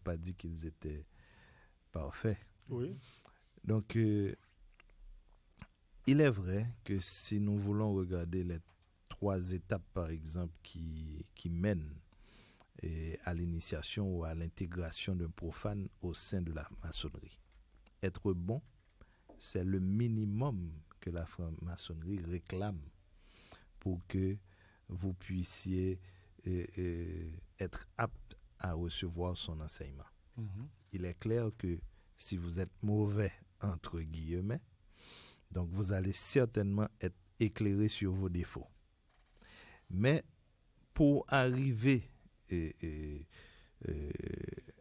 pas dit qu'ils étaient parfaits. Oui. Donc, il est vrai que si nous voulons regarder les 3 étapes, par exemple, qui mènent à l'initiation ou à l'intégration d'un profane au sein de la maçonnerie, être bon, c'est le minimum que la franc-maçonnerie réclame pour que vous puissiez être apte à recevoir son enseignement. Il est clair que si vous êtes mauvais, entre guillemets, donc vous allez certainement être éclairé sur vos défauts. Mais pour arriver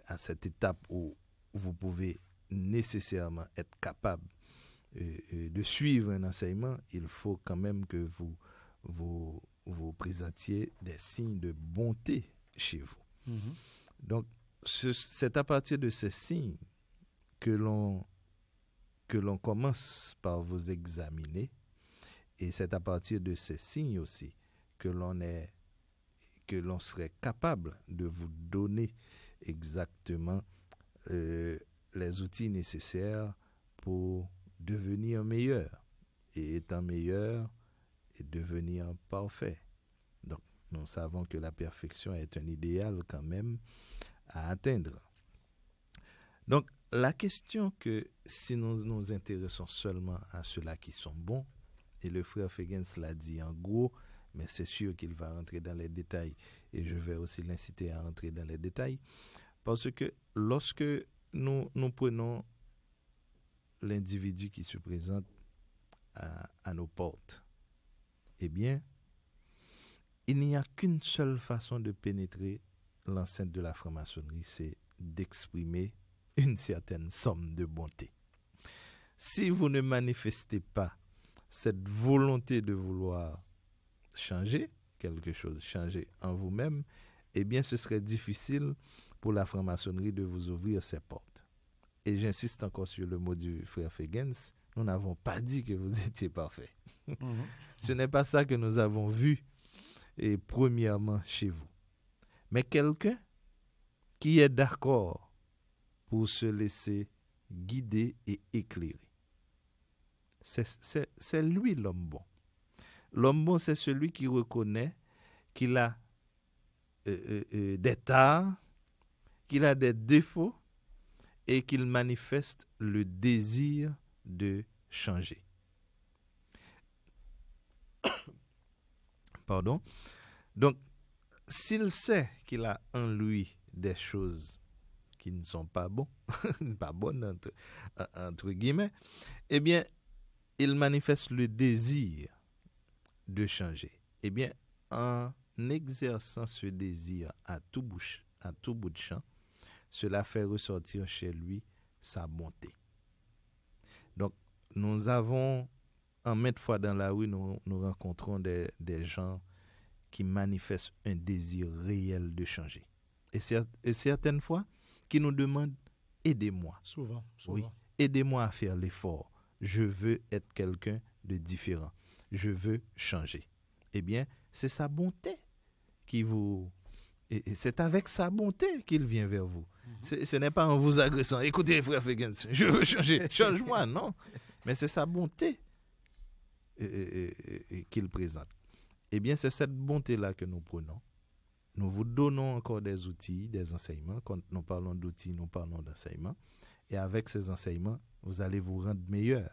à cette étape où vous pouvez nécessairement être capable de suivre un enseignement, il faut quand même que vous présentiez des signes de bonté chez vous. Donc, c'est à partir de ces signes que l'on commence par vous examiner, et c'est à partir de ces signes aussi que l'on serait capable de vous donner exactement les outils nécessaires pour devenir meilleur, et étant meilleur, et devenir parfait. Donc, nous savons que la perfection est un idéal quand même à atteindre. Donc, la question que si nous nous intéressons seulement à ceux-là qui sont bons, et le frère Fegens l'a dit en gros, mais c'est sûr qu'il va rentrer dans les détails, et je vais aussi l'inciter à entrer dans les détails, parce que lorsque nous prenons l'individu qui se présente à nos portes, eh bien, il n'y a qu'une seule façon de pénétrer l'enceinte de la franc-maçonnerie, c'est d'exprimer une certaine somme de bonté. Si vous ne manifestez pas cette volonté de vouloir changer quelque chose, changer en vous-même, eh bien, ce serait difficile pour la franc-maçonnerie de vous ouvrir ses portes. Et j'insiste encore sur le mot du frère Fegens, nous n'avons pas dit que vous étiez parfait. Ce n'est pas ça que nous avons vu, et premièrement chez vous. Mais quelqu'un qui est d'accord pour se laisser guider et éclairer. C'est lui l'homme bon. L'homme bon, c'est celui qui reconnaît qu'il a des tares, qu'il a des défauts et qu'il manifeste le désir de changer. Pardon. Donc, s'il sait qu'il a en lui des choses qui ne sont pas bonnes entre guillemets, eh bien, il manifeste le désir de changer. Eh bien, en exerçant ce désir à tout bout de champ, cela fait ressortir chez lui sa bonté. Donc, nous avons, en maintes fois dans la rue, nous rencontrons des gens qui manifestent un désir réel de changer. Et certaines fois, qui nous demandent « aidez-moi ». Souvent. Oui, aidez-moi à faire l'effort. Je veux être quelqu'un de différent. Je veux changer. Eh bien, c'est sa bonté qui vous... Et c'est avec sa bonté qu'il vient vers vous. Ce n'est pas en vous agressant. Écoutez, frère Fegens, je veux changer. Change-moi, non. Mais c'est sa bonté qu'il présente. Eh bien, c'est cette bonté-là que nous prenons. Nous vous donnons encore des outils, des enseignements. Quand nous parlons d'outils, nous parlons d'enseignements. Et avec ces enseignements, vous allez vous rendre meilleur.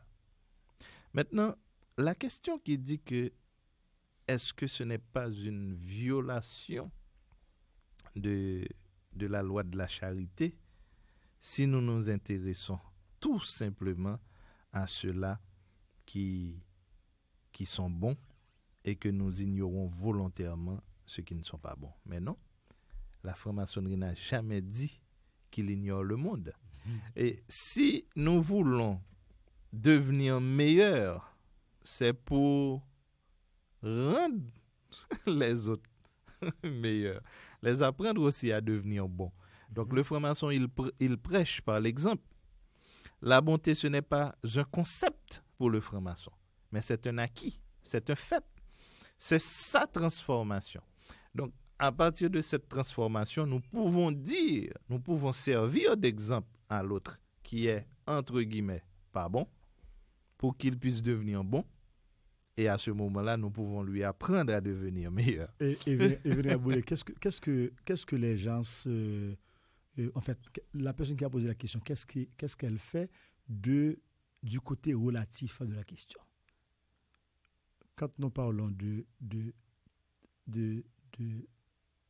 Maintenant, la question qui dit que est-ce que ce n'est pas une violation de la loi de la charité si nous nous intéressons tout simplement à ceux-là qui sont bons et que nous ignorons volontairement ceux qui ne sont pas bons. Mais non, la franc-maçonnerie n'a jamais dit qu'il ignore le monde. Et si nous voulons devenir meilleurs, c'est pour rendre les autres meilleurs, les apprendre aussi à devenir bons. Donc le franc-maçon, il prêche par l'exemple. La bonté, ce n'est pas un concept pour le franc-maçon, mais c'est un acquis, c'est un fait. C'est sa transformation. Donc, à partir de cette transformation, nous pouvons servir d'exemple à l'autre qui est, entre guillemets, pas bon, pour qu'il puisse devenir bon. Et à ce moment-là, nous pouvons lui apprendre à devenir meilleur. Vénérable, qu'est-ce que les gens en fait, la personne qui a posé la question, qu'est-ce qu'elle fait du côté relatif de la question? Quand nous parlons de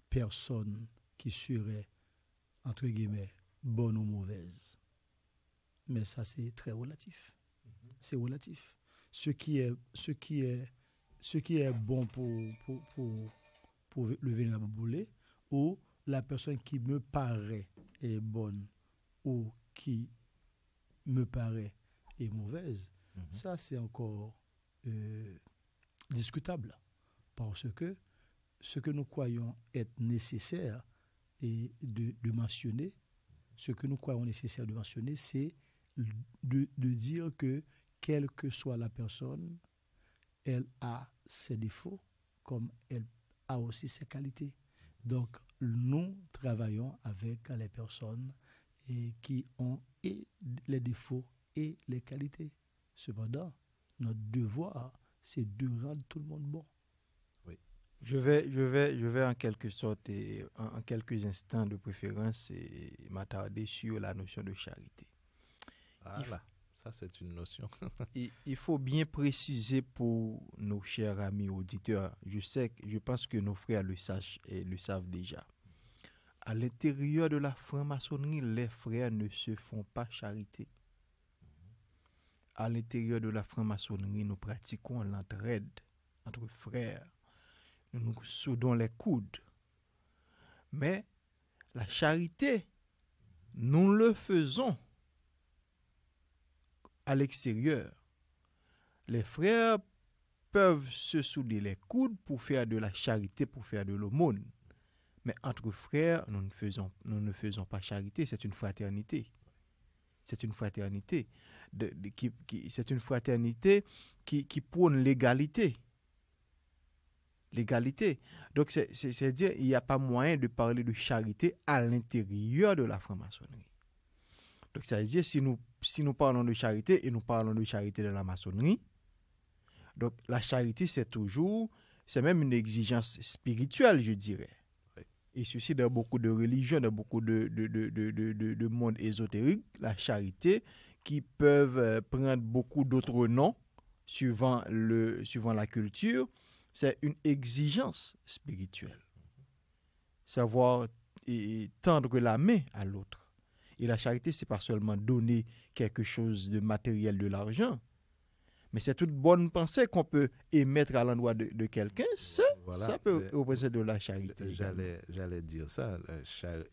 personnes qui seraient, entre guillemets, bonnes ou mauvaises, mais ça, c'est très relatif. C'est relatif. Ce qui est bon pour le vénérable Boulet, ou la personne qui me paraît est bonne ou qui me paraît est mauvaise, ça c'est encore discutable, parce que ce que nous croyons être nécessaire et de mentionner, c'est de dire que quelle que soit la personne, elle a ses défauts comme elle a aussi ses qualités. Donc, nous travaillons avec les personnes qui ont et les défauts et les qualités. Cependant, notre devoir, c'est de rendre tout le monde bon. Oui. Je vais en quelque sorte, en quelques instants de préférence, m'attarder sur la notion de charité. Voilà. Ça, c'est une notion. Il faut bien préciser pour nos chers amis auditeurs, je pense que nos frères le savent déjà. À l'intérieur de la franc-maçonnerie, les frères ne se font pas charité. À l'intérieur de la franc-maçonnerie, nous pratiquons l'entraide entre frères. Nous nous soudons les coudes. Mais la charité, nous le faisons à l'extérieur. Les frères peuvent se souder les coudes pour faire de la charité, pour faire de l'aumône. Mais entre frères, nous ne faisons pas charité, c'est une fraternité. C'est une fraternité. C'est une fraternité qui prône l'égalité. L'égalité. Donc, c'est-à-dire qu'il n'y a pas moyen de parler de charité à l'intérieur de la franc-maçonnerie. Donc, ça veut dire, si nous parlons de charité, et nous parlons de charité de la maçonnerie, donc la charité, c'est même une exigence spirituelle, je dirais. Oui. Et ceci dans beaucoup de religions, dans beaucoup de mondes ésotériques, la charité, qui peuvent prendre beaucoup d'autres noms, suivant la culture, c'est une exigence spirituelle. Savoir tendre la main à l'autre. Et la charité, c'est pas seulement donner quelque chose de matériel, de l'argent, mais c'est toute bonne pensée qu'on peut émettre à l'endroit de quelqu'un. Ça peut représenter de la charité. J'allais dire ça.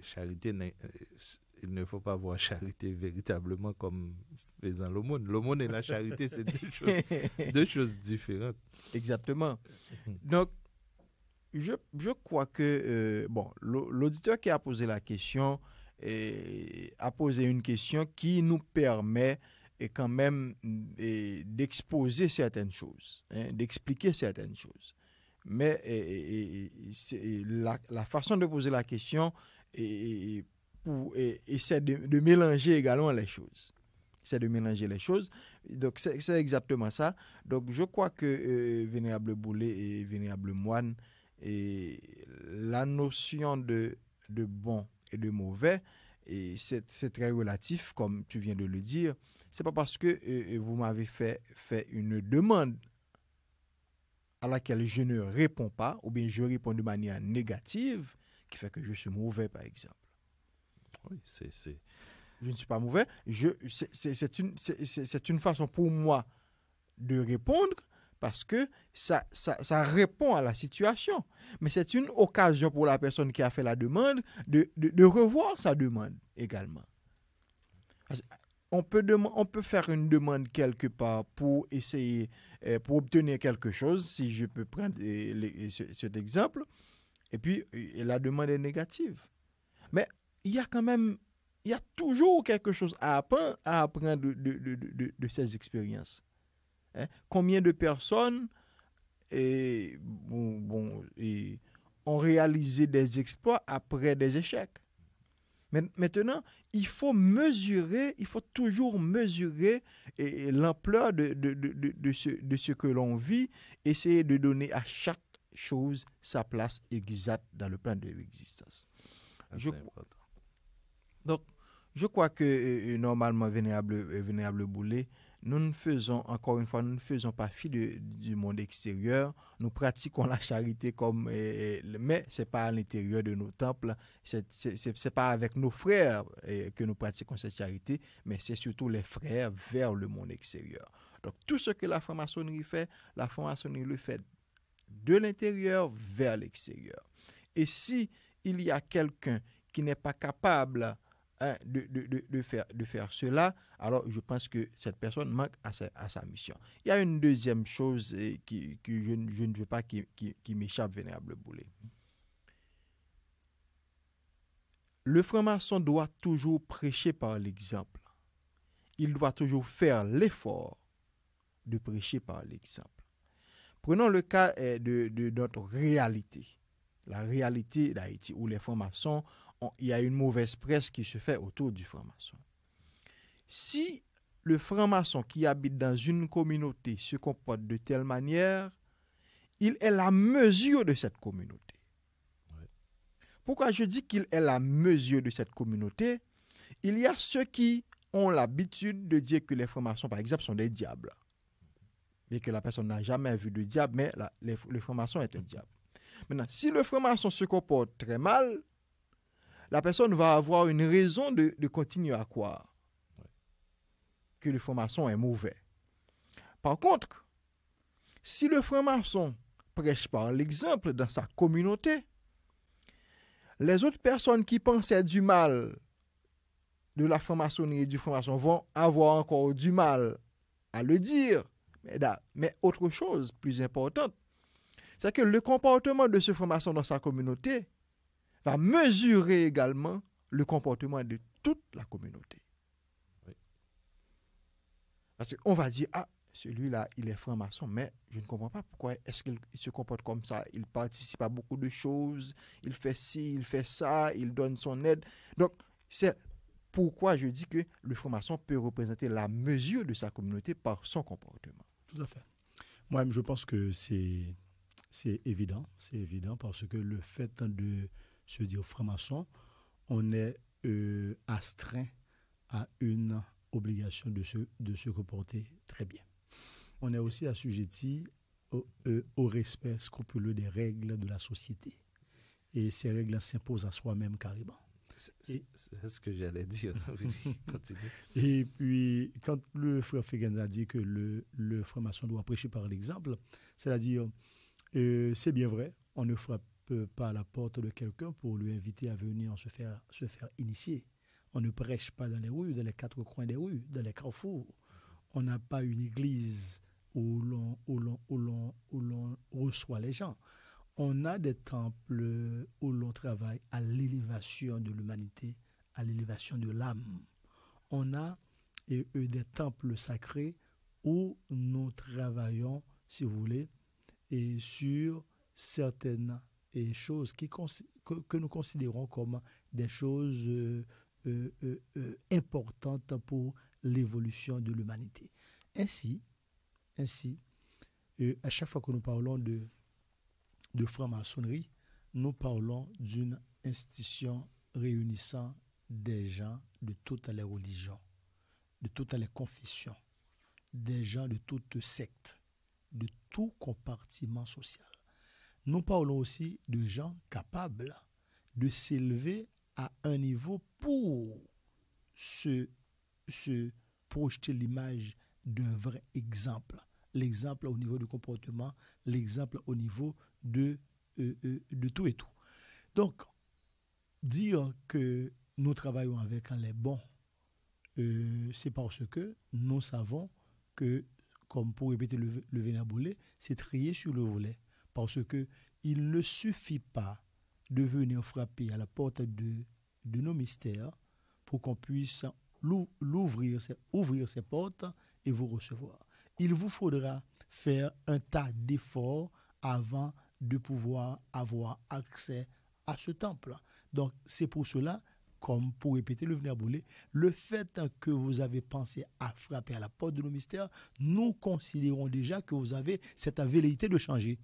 Charité, il ne faut pas voir charité véritablement comme faisant l'aumône. L'aumône et la charité, c'est deux choses différentes. Exactement. Donc, je crois que l'auditeur qui a posé la question a posé une question qui nous permet quand même d'exposer certaines choses, d'expliquer certaines choses. Mais la façon de poser la question essaie de mélanger également les choses. Donc, c'est exactement ça. Donc, je crois que Vénérable Boulet et Vénérable Moine, la notion de bon et de mauvais, et c'est très relatif, comme tu viens de le dire. C'est pas parce que vous m'avez fait une demande à laquelle je ne réponds pas, ou bien je réponds de manière négative, qui fait que je suis mauvais, par exemple. Oui, Je ne suis pas mauvais. C'est une façon pour moi de répondre, parce que ça répond à la situation. Mais c'est une occasion pour la personne qui a fait la demande de revoir sa demande également. On peut faire une demande quelque part pour essayer, pour obtenir quelque chose, si je peux prendre cet exemple, et puis la demande est négative. Mais il y a toujours quelque chose à apprendre de ces expériences. Combien de personnes ont réalisé des exploits après des échecs. Maintenant, il faut toujours mesurer l'ampleur de ce que l'on vit, essayer de donner à chaque chose sa place exacte dans le plan de l'existence. Donc, je crois que normalement, Vénérable Boulet, nous ne faisons pas fi du monde extérieur. Nous pratiquons la charité mais c'est pas à l'intérieur de nos temples. C'est pas avec nos frères que nous pratiquons cette charité, mais c'est surtout les frères vers le monde extérieur. Donc tout ce que la franc-maçonnerie fait, la franc-maçonnerie le fait de l'intérieur vers l'extérieur. Et si il y a quelqu'un qui n'est pas capable de faire cela, alors je pense que cette personne manque à sa mission. Il y a une deuxième chose que je ne veux pas qui m'échappe, Vénérable Boulet. Le franc-maçon doit toujours prêcher par l'exemple. Il doit toujours faire l'effort de prêcher par l'exemple. Prenons le cas de notre réalité, la réalité d'Haïti, où les francs-maçons, il y a une mauvaise presse qui se fait autour du franc-maçon. Si le franc-maçon qui habite dans une communauté se comporte de telle manière, il est la mesure de cette communauté. Oui. Pourquoi je dis qu'il est la mesure de cette communauté? Il y a ceux qui ont l'habitude de dire que les francs-maçons, par exemple, sont des diables. Et que la personne n'a jamais vu de diable, mais le franc-maçon est un diable. Maintenant, si le franc-maçon se comporte très mal, la personne va avoir une raison de continuer à croire que le franc-maçon est mauvais. Par contre, si le franc-maçon prêche par l'exemple dans sa communauté, les autres personnes qui pensaient du mal de la franc-maçonnerie et du franc-maçon vont avoir encore du mal à le dire. Mais autre chose plus importante, c'est que le comportement de ce franc-maçon dans sa communauté va mesurer également le comportement de toute la communauté. Oui. Parce qu'on va dire, celui-là, il est franc-maçon, mais je ne comprends pas pourquoi est-ce qu'il se comporte comme ça. Il participe à beaucoup de choses, il fait ci, il fait ça, il donne son aide. Donc, c'est pourquoi je dis que le franc-maçon peut représenter la mesure de sa communauté par son comportement. Tout à fait. Moi, je pense que c'est évident. C'est évident parce que le fait de se dire franc-maçon, on est astreint à une obligation de se comporter très bien. On est aussi assujetti au respect scrupuleux des règles de la société. Et ces règles s'imposent à soi-même carrément. C'est ce que j'allais dire. Continue. Et puis, quand le frère Féguens a dit que le franc-maçon doit prêcher par l'exemple, c'est-à-dire, c'est bien vrai, on ne frappe pas à la porte de quelqu'un pour lui inviter à venir se faire initier. On ne prêche pas dans les rues, dans les quatre coins des rues, dans les carrefours. On n'a pas une église où l'on reçoit les gens. On a des temples où l'on travaille à l'élévation de l'humanité, à l'élévation de l'âme. On a des temples sacrés où nous travaillons, si vous voulez, et sur certaines choses que nous considérons comme des choses importantes pour l'évolution de l'humanité. Ainsi, à chaque fois que nous parlons de franc-maçonnerie, nous parlons d'une institution réunissant des gens de toutes les religions, de toutes les confessions, des gens de toutes sectes, de tout compartiment social. Nous parlons aussi de gens capables de s'élever à un niveau pour se projeter l'image d'un vrai exemple. L'exemple au niveau du comportement, l'exemple au niveau de tout et tout. Donc, dire que nous travaillons avec les bons, c'est parce que nous savons que, comme pour répéter le Vénérable Boulet, c'est trier sur le volet. Parce qu'il ne suffit pas de venir frapper à la porte de nos mystères pour qu'on puisse ouvrir ces portes et vous recevoir. Il vous faudra faire un tas d'efforts avant de pouvoir avoir accès à ce temple. Donc, c'est pour cela, comme pour répéter le Vénérable, le fait que vous avez pensé à frapper à la porte de nos mystères, nous considérons déjà que vous avez cette velléité de changer,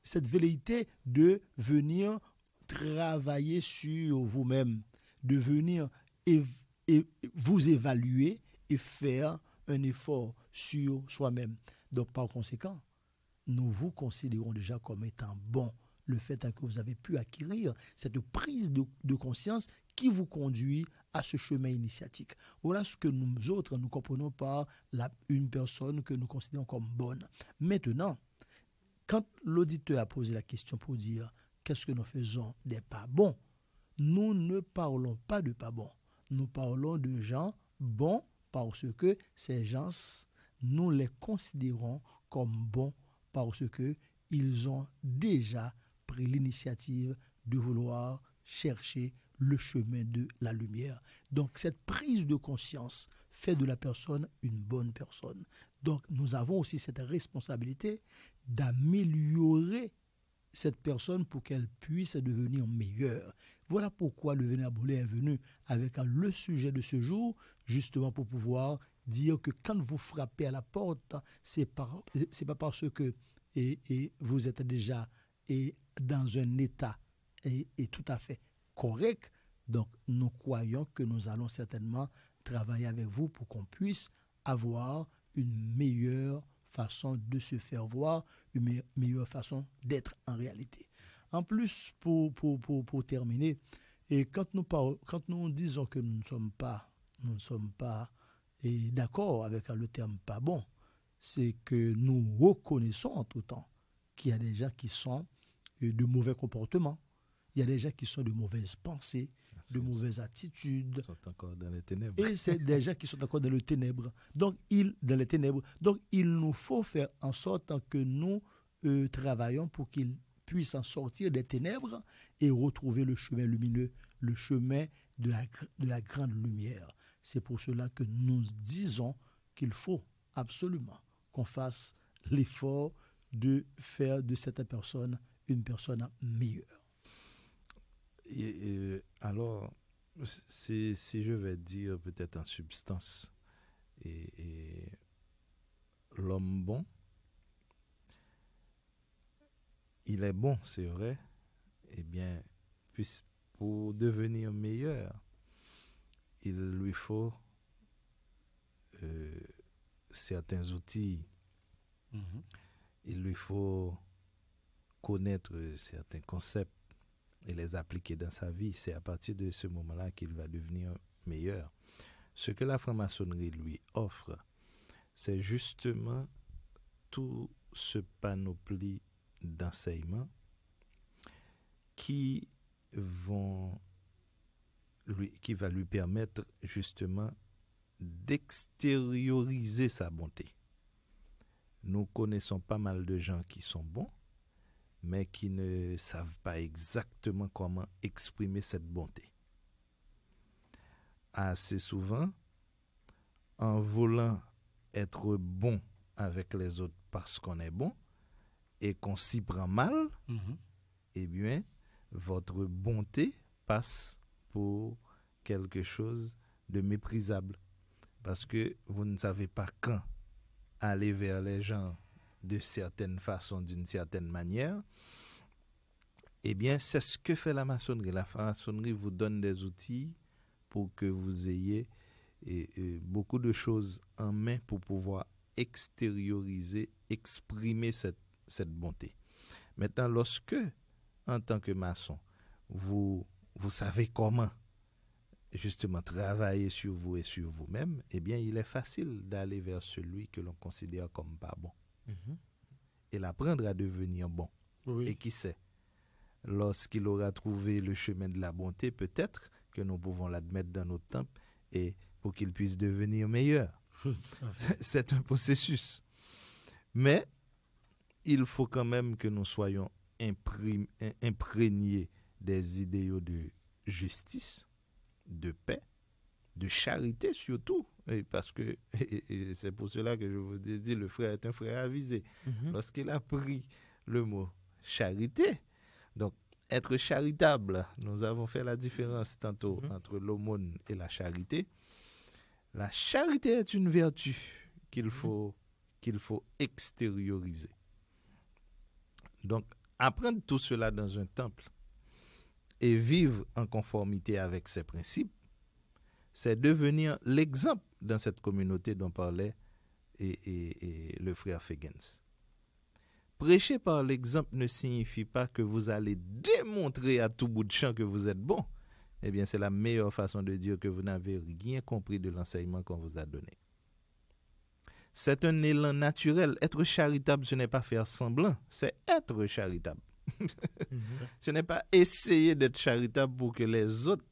cette velléité de venir travailler sur vous-même, de venir vous évaluer et faire un effort sur soi-même. Donc, par conséquent, nous vous considérons déjà comme étant bon. Le fait que vous avez pu acquérir cette prise de conscience qui vous conduit à ce chemin initiatique. Voilà ce que nous autres, nous comprenons par une personne que nous considérons comme bonne. Maintenant, quand l'auditeur a posé la question pour dire qu'est-ce que nous faisons des pas bons, nous ne parlons pas de pas bons. Nous parlons de gens bons parce que ces gens, nous les considérons comme bons parce qu'ils ont déjà pris l'initiative de vouloir chercher le chemin de la lumière. Donc cette prise de conscience fait de la personne une bonne personne. Donc nous avons aussi cette responsabilité d'améliorer cette personne pour qu'elle puisse devenir meilleure. Voilà pourquoi le Vénérable est venu avec le sujet de ce jour, justement pour pouvoir dire que quand vous frappez à la porte, c'est pas parce que vous êtes déjà dans un état tout à fait correct. Donc, nous croyons que nous allons certainement travailler avec vous pour qu'on puisse avoir une meilleure façon de se faire voir, une meilleure façon d'être en réalité. En plus, pour terminer, et quand nous disons que nous ne sommes pas d'accord avec le terme pas bon, c'est que nous reconnaissons en tout temps qu'il y a des gens qui sont de mauvais comportements, il y a des gens qui sont de mauvaises pensées, de mauvaises attitudes. Ils sont encore dans les ténèbres. Et c'est des gens qui sont encore dans les ténèbres. Donc, il nous faut faire en sorte que nous travaillons pour qu'ils puissent en sortir des ténèbres et retrouver le chemin lumineux, le chemin de la grande lumière. C'est pour cela que nous disons qu'il faut absolument qu'on fasse l'effort de faire de cette personne une personne meilleure. Alors, si je vais dire peut-être en substance, et l'homme bon, il est bon, c'est vrai, eh bien, pour devenir meilleur, il lui faut certains outils, il lui faut connaître certains concepts et les appliquer dans sa vie. C'est à partir de ce moment-là qu'il va devenir meilleur. Ce que la franc-maçonnerie lui offre, c'est justement tout ce panoplie d'enseignements qui va lui permettre justement d'extérioriser sa bonté. Nous connaissons pas mal de gens qui sont bons, mais qui ne savent pas exactement comment exprimer cette bonté. Assez souvent, en voulant être bon avec les autres parce qu'on est bon et qu'on s'y prend mal, eh bien, votre bonté passe pour quelque chose de méprisable. Parce que vous ne savez pas quand aller vers les gens de certaines façons, d'une certaine manière. Eh bien, c'est ce que fait la maçonnerie. La maçonnerie vous donne des outils pour que vous ayez beaucoup de choses en main pour pouvoir extérioriser, exprimer cette bonté. Maintenant, lorsque, en tant que maçon, vous savez comment justement travailler sur vous et sur vous-même, eh bien, il est facile d'aller vers celui que l'on considère comme pas bon. Et l'apprendre à devenir bon. Oui. Et qui sait, lorsqu'il aura trouvé le chemin de la bonté, peut-être que nous pouvons l'admettre dans notre temple et pour qu'il puisse devenir meilleur. C'est un processus. Mais il faut quand même que nous soyons imprégnés des idéaux de justice, de paix, de charité surtout. Et parce que et c'est pour cela que je vous ai dit, le frère est un frère avisé. Lorsqu'il a pris le mot charité. Donc, être charitable, nous avons fait la différence tantôt entre l'aumône et la charité. La charité est une vertu qu'il faut extérioriser. Donc, apprendre tout cela dans un temple et vivre en conformité avec ses principes, c'est devenir l'exemple dans cette communauté dont parlait et le frère Feigens. Prêcher par l'exemple ne signifie pas que vous allez démontrer à tout bout de champ que vous êtes bon. Eh bien, c'est la meilleure façon de dire que vous n'avez rien compris de l'enseignement qu'on vous a donné. C'est un élan naturel. Être charitable, ce n'est pas faire semblant, c'est être charitable. Ce n'est pas essayer d'être charitable pour que les autres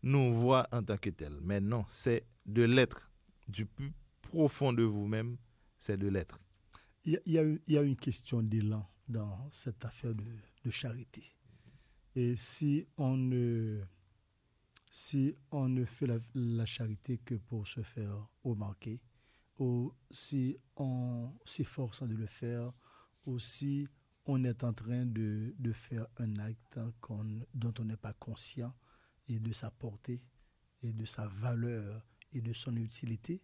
nous voient en tant que tels. Mais non, c'est de l'être. Du plus profond de vous-même, c'est de l'être. Il y a une question d'élan dans cette affaire de charité. Et si on ne fait la charité que pour se faire remarquer, ou si on s'efforce de le faire, ou si on est en train de faire un acte dont on n'est pas conscient et de sa portée et de sa valeur et de son utilité,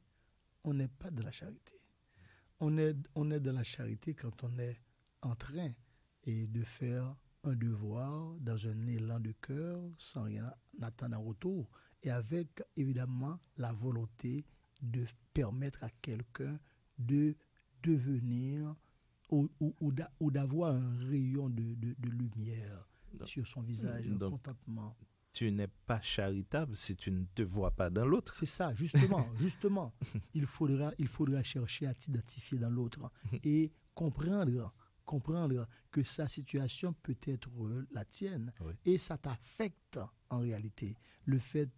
on n'est pas de la charité. On est de la charité quand on est en train de faire un devoir dans un élan de cœur sans rien attendre en retour et avec évidemment la volonté de permettre à quelqu'un de devenir ou d'avoir un rayon de lumière sur son visage, un contentement. Tu n'es pas charitable si tu ne te vois pas dans l'autre. C'est ça, justement. Il faudra chercher à t'identifier dans l'autre et comprendre que sa situation peut être la tienne. Oui. Et ça t'affecte en réalité. Le fait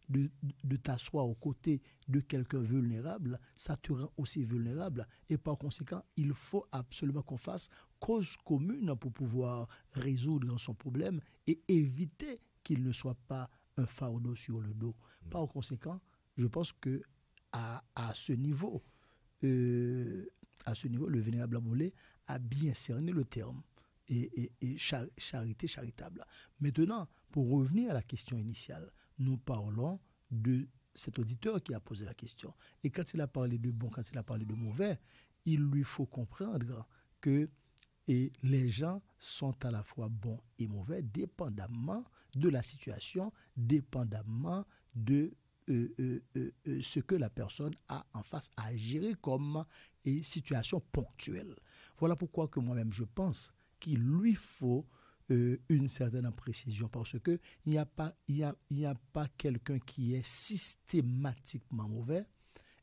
de t'asseoir aux côtés de quelqu'un vulnérable, ça te rend aussi vulnérable. Et par conséquent, il faut absolument qu'on fasse cause commune pour pouvoir résoudre son problème et éviter qu'il ne soit pas un fardeau sur le dos. Par conséquent, je pense que à ce niveau, le vénérable Aboulé a bien cerné le terme et charité charitable. Maintenant, pour revenir à la question initiale, nous parlons de cet auditeur qui a posé la question. Et quand il a parlé de bon, quand il a parlé de mauvais, il lui faut comprendre que les gens sont à la fois bons et mauvais, dépendamment de la situation, dépendamment de ce que la personne a en face à gérer comme situation ponctuelle. Voilà pourquoi que moi-même je pense qu'il lui faut une certaine précision, parce que il n'y a pas quelqu'un qui est systématiquement mauvais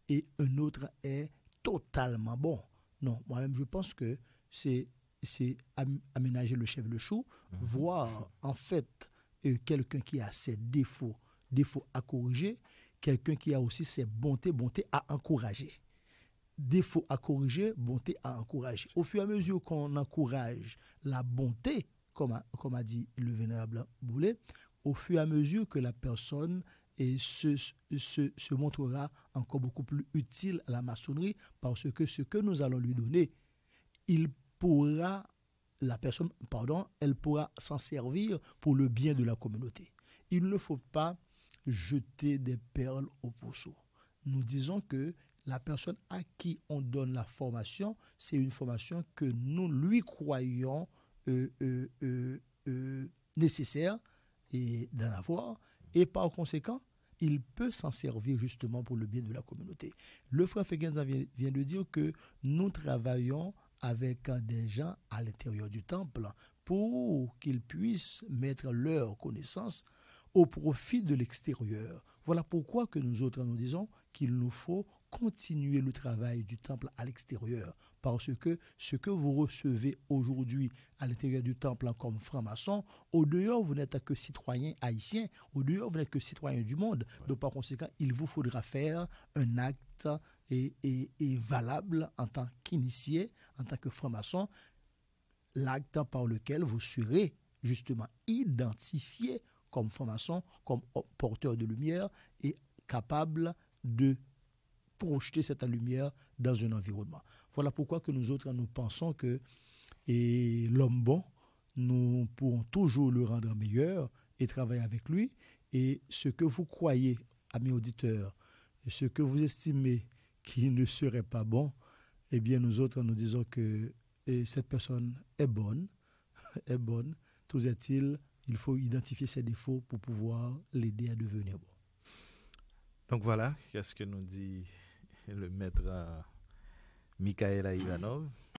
et un autre est totalement bon. Non, moi-même je pense que c'est aménager le chef de chou, voir en fait quelqu'un qui a ses défauts à corriger, quelqu'un qui a aussi ses bontés à encourager. Défauts à corriger, bonté à encourager. Au fur et à mesure qu'on encourage la bonté, comme a dit le vénérable Boulet, au fur et à mesure que la personne se montrera encore beaucoup plus utile à la maçonnerie, parce que ce que nous allons lui donner, elle pourra s'en servir pour le bien de la communauté. Il ne faut pas jeter des perles au pourceau. Nous disons que la personne à qui on donne la formation, c'est une formation que nous lui croyons nécessaire d'en avoir, et par conséquent, il peut s'en servir justement pour le bien de la communauté. Le frère Feigens vient de dire que nous travaillons avec des gens à l'intérieur du temple pour qu'ils puissent mettre leur connaissance au profit de l'extérieur. Voilà pourquoi que nous autres nous disons qu'il nous faut continuer le travail du temple à l'extérieur, parce que ce que vous recevez aujourd'hui à l'intérieur du temple comme franc-maçon, au dehors vous n'êtes que citoyen haïtien, au dehors vous n'êtes que citoyen du monde. Ouais. Donc par conséquent, il vous faudra faire un acte et valable en tant qu'initié, en tant que franc-maçon, l'acte par lequel vous serez justement identifié comme franc-maçon, comme porteur de lumière et capable de projeter cette lumière dans un environnement. Voilà pourquoi que nous autres, nous pensons que l'homme bon nous pourrons toujours le rendre meilleur et travailler avec lui. Et ce que vous croyez, amis auditeurs, ce que vous estimez qui ne serait pas bon, eh bien, nous autres, nous disons que cette personne est bonne, est bonne. Tout est-il, il faut identifier ses défauts pour pouvoir l'aider à devenir bon. Donc voilà, qu'est-ce que nous dit le maître Mikhail Ivanov.